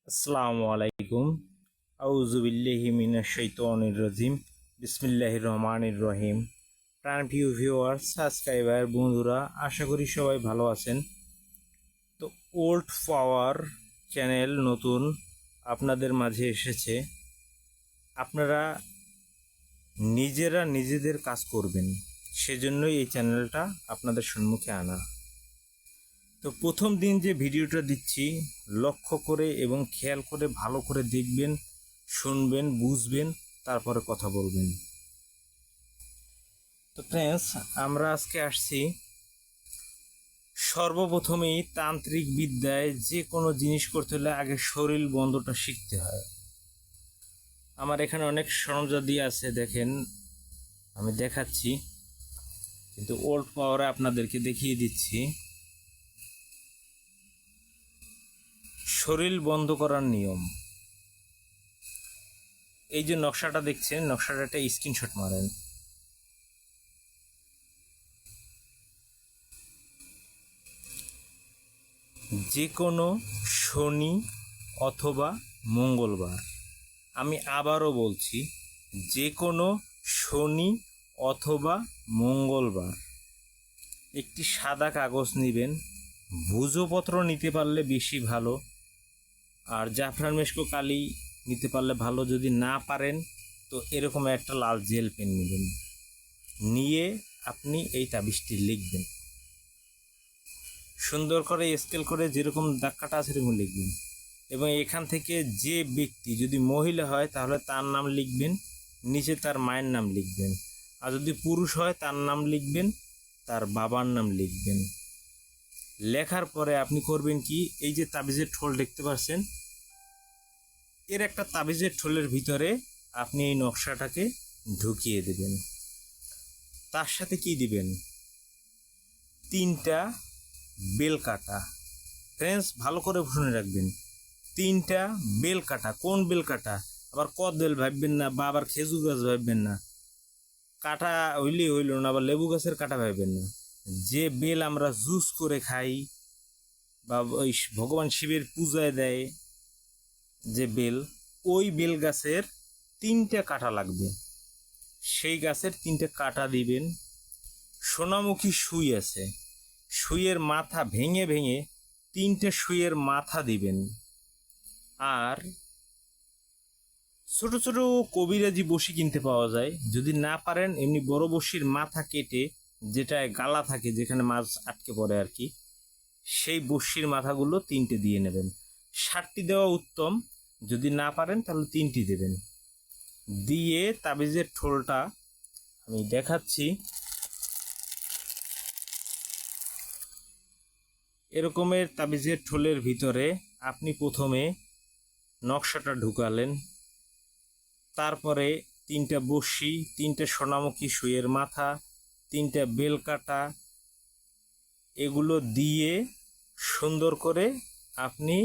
আসসালামু আলাইকুম। আউযু বিল্লাহি মিনাশ শাইতানির রাজিম। বিসমিল্লাহির রহমানির রহিম। প্রাণপ্রিয় ভিউয়ার, সাবস্ক্রাইবার বন্ধুরা, আশা করি সবাই ভালো আছেন। তো ওল্ড পাওয়ার চ্যানেল নতুন আপনাদের মাঝে এসেছে। আপনারা নিজেরা নিজেদের কাজ করবেন, সেজন্যই এই চ্যানেলটা আপনাদের সম্মুখে আনা। তো প্রথম দিন যে ভিডিওটা দিচ্ছি, লক্ষ্য করে এবং খেয়াল করে ভালো করে দেখবেন, শুনবেন, বুঝবেন, তারপরে কথা বলবেন। তো ফ্রেন্ডস, আমরা আজকে আসছি সর্বপ্রথমেই তান্ত্রিক বিদ্যায় যে কোনো জিনিস করতে হলে আগে শরীর বন্ধটা শিখতে হয়। আমার এখানে অনেক সরঞ্জাদি আছে, দেখেন আমি দেখাচ্ছি, কিন্তু ওল্ড পাওয়ারে আপনাদেরকে দেখিয়ে দিচ্ছি। শরীর বন্ধ করার নিয়ম, এই যে নকশাটা দেখছেন, নকশাটা একটা স্ক্রিনশট মারেন। যে কোনো শনি অথবা মঙ্গলবার, আমি আবারও বলছি, যে কোনো শনি অথবা মঙ্গলবার একটি সাদা কাগজ নেবেন। ভুজপত্র নিতে পারলে বেশি ভালো, আর জাফরান মেশকো কালি নিতে পারলে ভালো। যদি না পারেন তো এরকম একটা লাল জেল পেন নেবেন, নিয়ে আপনি এই তাবিজটি লিখবেন। সুন্দর করে স্কেল করে যেরকম দাগকাটা আছে সেরকম লিখবেন। এবং এখান থেকে যে ব্যক্তি, যদি মহিলা হয় তাহলে তার নাম লিখবেন, নিচে তার মায়ের নাম লিখবেন। আর যদি পুরুষ হয় তার নাম লিখবেন, তার বাবার নাম লিখবেন। লেখার পরে আপনি করবেন কি, এই যে তাবিজের ঠোল দেখতে পাচ্ছেন, এর একটা তাবিজের ঠোলের ভিতরে আপনি এই নকশাটাকে ঢুকিয়ে দেবেন। তার সাথে কি দিবেন, 3টা বেল কাটা। ফ্রেন্ডস, ভালো করে শুনে রাখবেন, 3টা বেল কাটা। কোন বেল কাটা? আবার কদবেল ভাববেন না, বা আবার খেজুর গাছ ভাববেন না। কাটা হইলেই হইল না, আবার লেবু গাছের কাটা ভাববেন না। যে বেল আমরা জুস করে খাই, বা ওই ভগবান শিবের পূজায় দেয় যে বেল, ওই বেল গাছের 3টা কাটা লাগবে। সেই গাছের 3টে কাটা দিবেন। সোনামুখী সুই আছে, সুইয়ের মাথা ভেঙে ভেঙে 3টে সুইয়ের মাথা দিবেন। আর ছোট ছোট কবিরাজি বড়শি কিনতে পাওয়া যায়। যদি না পারেন, এমনি বড় বড়শির মাথা কেটে, যেটায় গালা থাকে, যেখানে মাছ আটকে পড়ে আর কি, সেই বড়শির মাথাগুলো 3টে দিয়ে নেবেন। 7টি দেওয়া উত্তম, যদি না পারেন তাহলে 3টি দেবেন। দিয়ে তাবিজের ঠোলটা আমি দেখাচ্ছি, এরকমের তাবিজের ঠোলের ভিতরে আপনি প্রথমে নকশাটা ঢুকালেন। তারপরে 3টা বড়শি, 3টে সোনামুখী সুইয়ের মাথা, 3টা বেল কাটা, এগুলো দিয়ে সুন্দর করে আপনি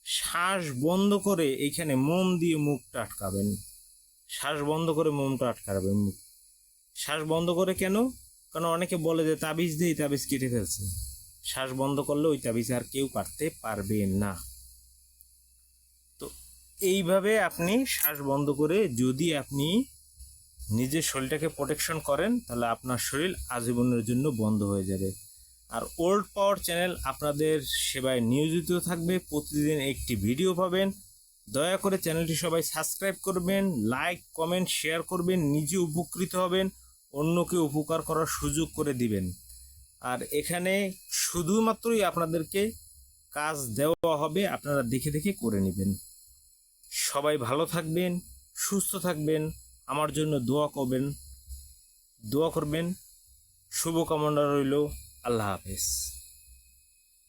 শ্বাস বন্ধ করে এইখানে মোম দিয়ে মুখটা আটকাবেন। শ্বাস বন্ধ করে মোমটা আটকাবেন মুখ। শ্বাস বন্ধ করে কেন? কারণ অনেকে বলে যে তাবিজ দিয়ে তাবিজ কেটে ফেলছে। শ্বাস বন্ধ করলে ওই তাবিজ আর কেউ কাটতে পারবে না। তো এইভাবে আপনি শ্বাস বন্ধ করে যদি আপনি নিজের শরীরটাকে প্রোটেকশন করেন, তাহলে আপনার শরীর আজীবনের জন্য বন্ধ হয়ে যাবে। আর ওল্ড পাওয়ার চ্যানেল আপনাদের সেবায় নিয়োজিত থাকবে, প্রতিদিন একটি ভিডিও পাবেন। দয়া করে চ্যানেলটি সবাই সাবস্ক্রাইব করবেন, লাইক, কমেন্ট, শেয়ার করবেন, নিজে উপকৃত হবেন, অন্যকে উপকার করার সুযোগ করে দিবেন। আর এখানে শুধুমাত্রই আপনাদেরকে কাজ দেওয়া হবে, আপনারা দেখে দেখে করে নেবেন। সবাই ভালো থাকবেন, সুস্থ থাকবেন, আমার জন্য দোয়া করবেন। শুভকামনা রইল। আল্লাহ হাফেজ।